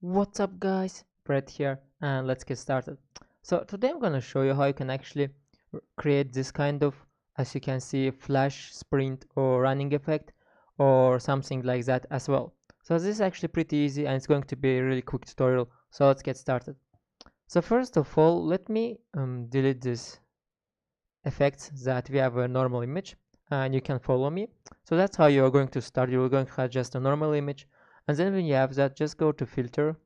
What's up guys, Brett here, and let's get started. So today I'm going to show you how you can actually create this kind of, as you can see, flash, sprint or running effect or something like that as well. So this is actually pretty easy and it's going to be a really quick tutorial, so let's get started. So first of all, let me delete this effect that we have a normal image and you can follow me. So that's how you're going to start. You're going to have just a normal image, and then when you have that, just go to filter,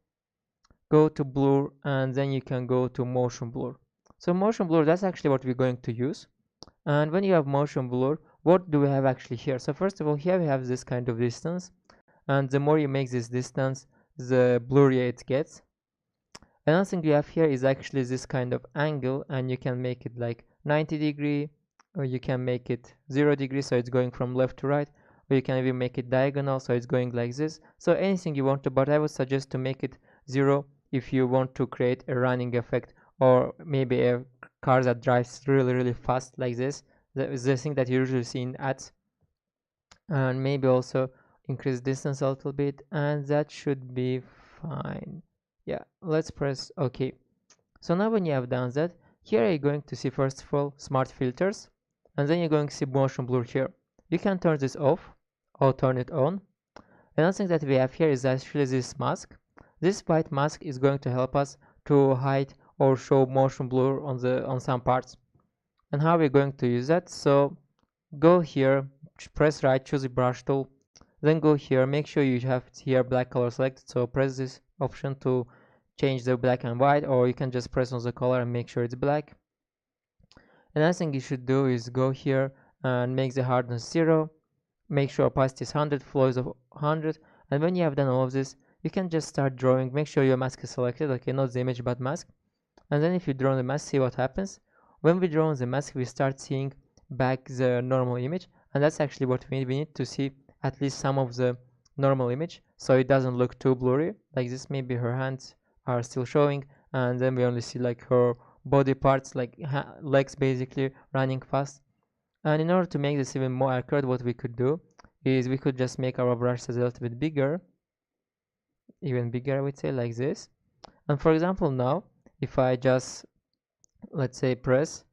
go to blur, and then you can go to motion blur. So motion blur, that's actually what we're going to use. And when you have motion blur, what do we have actually here? So first of all, here we have this kind of distance, and the more you make this distance, the blurrier it gets. Another thing you have here is actually this kind of angle, and you can make it like 90°, or you can make it 0°, so it's going from left to right, or you can even make it diagonal, so it's going like this. So anything you want to, but I would suggest to make it 0 if you want to create a running effect, or maybe a car that drives really fast like this. That is the thing that you usually see in ads. And maybe also increase distance a little bit, and that should be fine. Yeah, let's press OK. So now when you have done that, here you're going to see first of all smart filters, and then you're going to see motion blur here. You can turn this off or turn it on. Another thing that we have here is actually this mask. This white mask is going to help us to hide or show motion blur on some parts. And how we're going to use that? So go here, press right, choose the brush tool, then go here, make sure you have here black color selected, so press this option to change the black and white, or you can just press on the color and make sure it's black. Another thing you should do is go here and make the hardness 0, make sure opacity is 100, flow is of 100, and when you have done all of this, you can just start drawing. Make sure your mask is selected, okay, not the image but mask. And then if you draw the mask, see what happens. When we draw on the mask, we start seeing back the normal image, and that's actually what we need. We need to see at least some of the normal image, so it doesn't look too blurry like this. Maybe her hands are still showing, and then we only see like her body parts, like legs basically running fast. And in order to make this even more accurate, what we could do is we could just make our brush size a little bit bigger, even bigger I would say, like this. And for example, now if I just, let's say, press,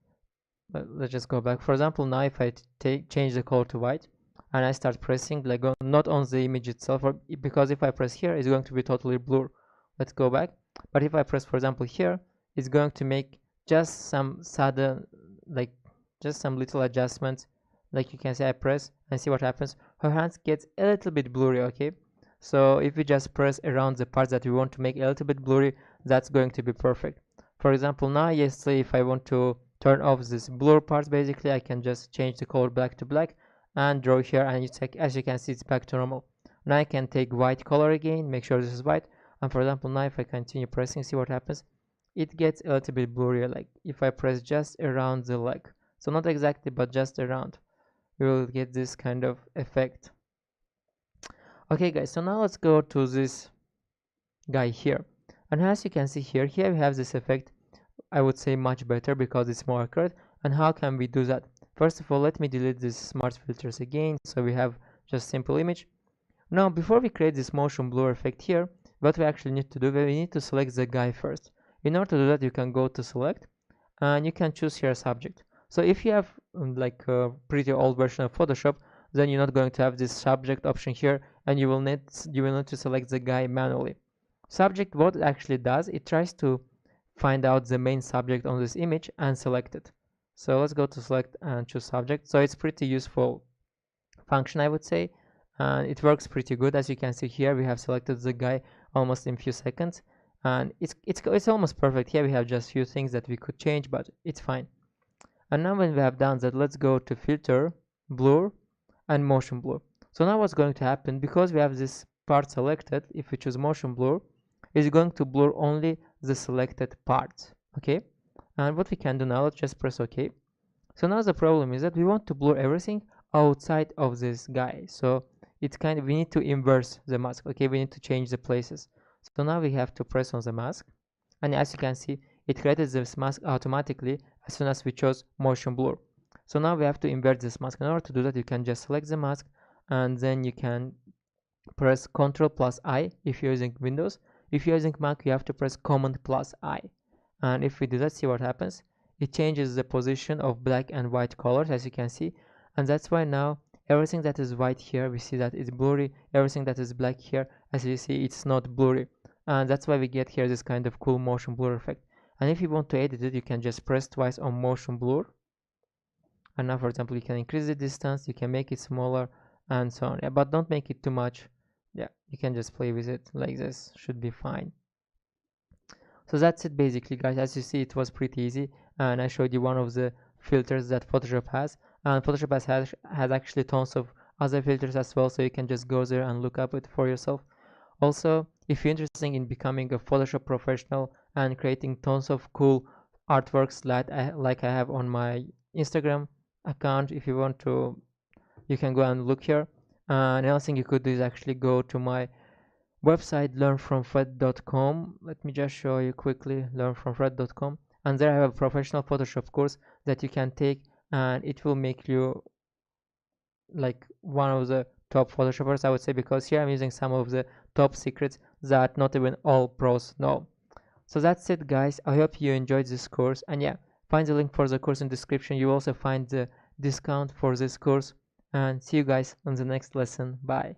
let's just go back. For example, now if I change the color to white and I start pressing, like not on the image itself, or because if I press here it's going to be totally blur. Let's go back. But if I press, for example, here, it's going to make just some sudden, like just some little adjustments. Like you can see, I press and see what happens. Her hands gets a little bit blurry, okay? So if we just press around the parts that we want to make a little bit blurry, that's going to be perfect. For example, now, yes, say if I want to turn off this blur parts, basically I can just change the color black to black and draw here, and you check, as you can see, it's back to normal. Now I can take white color again, make sure this is white, and for example, now if I continue pressing, see what happens. It gets a little bit blurrier, like if I press just around the leg, so not exactly but just around, we will get this kind of effect. Okay guys, so now let's go to this guy here, and as you can see here we have this effect, I would say much better because it's more accurate. And how can we do that? First of all, let me delete these smart filters again, so we have just simple image. Now before we create this motion blur effect here, what we actually need to do, we need to select the guy first. In order to do that, you can go to select and you can choose here subject. So if you have like a pretty old version of Photoshop, then you're not going to have this subject option here, and you will need to select the guy manually. Subject, what it actually does, it tries to find out the main subject on this image and select it. So let's go to select and choose subject. So it's pretty useful function, I would say, and it works pretty good. As you can see here, we have selected the guy almost in few seconds, and it's almost perfect. Here we have just few things that we could change, but it's fine. And now when we have done that, let's go to filter, blur, and motion blur. So now what's going to happen, because we have this part selected, if we choose motion blur, is going to blur only the selected parts, okay? And what we can do now, let's just press OK. So now the problem is that we want to blur everything outside of this guy, so it's kind of, we need to inverse the mask, okay? We need to change the places. So now we have to press on the mask, and as you can see, it created this mask automatically as soon as we chose motion blur. So now we have to invert this mask. In order to do that, you can just select the mask, and then you can press Ctrl plus I if you're using Windows. If you're using Mac, you have to press Command plus I. And if we do that, see what happens. It changes the position of black and white colors, as you can see. And that's why now everything that is white here, we see that it's blurry. Everything that is black here, as you see, it's not blurry. And that's why we get here this kind of cool motion blur effect. And if you want to edit it, you can just press twice on motion blur. And now, for example, you can increase the distance, you can make it smaller, and so on. Yeah, but don't make it too much. Yeah, you can just play with it like this, should be fine. So that's it basically, guys. As you see, it was pretty easy, and I showed you one of the filters that Photoshop has, and Photoshop has actually tons of other filters as well, so you can just go there and look up it for yourself. Also, if you're interested in becoming a Photoshop professional and creating tons of cool artworks like I have on my Instagram account, if you want to, you can go and look here. Another thing you could do is actually go to my website, learnfromfred.com. Let me just show you quickly, learnfromfred.com, and there I have a professional Photoshop course that you can take, and it will make you like one of the top Photoshoppers, I would say, because here I'm using some of the top secrets that not even all pros know. So that's it, guys. I hope you enjoyed this course, and yeah, find the link for the course in description. You also find the discount for this course, and see you guys on the next lesson. Bye.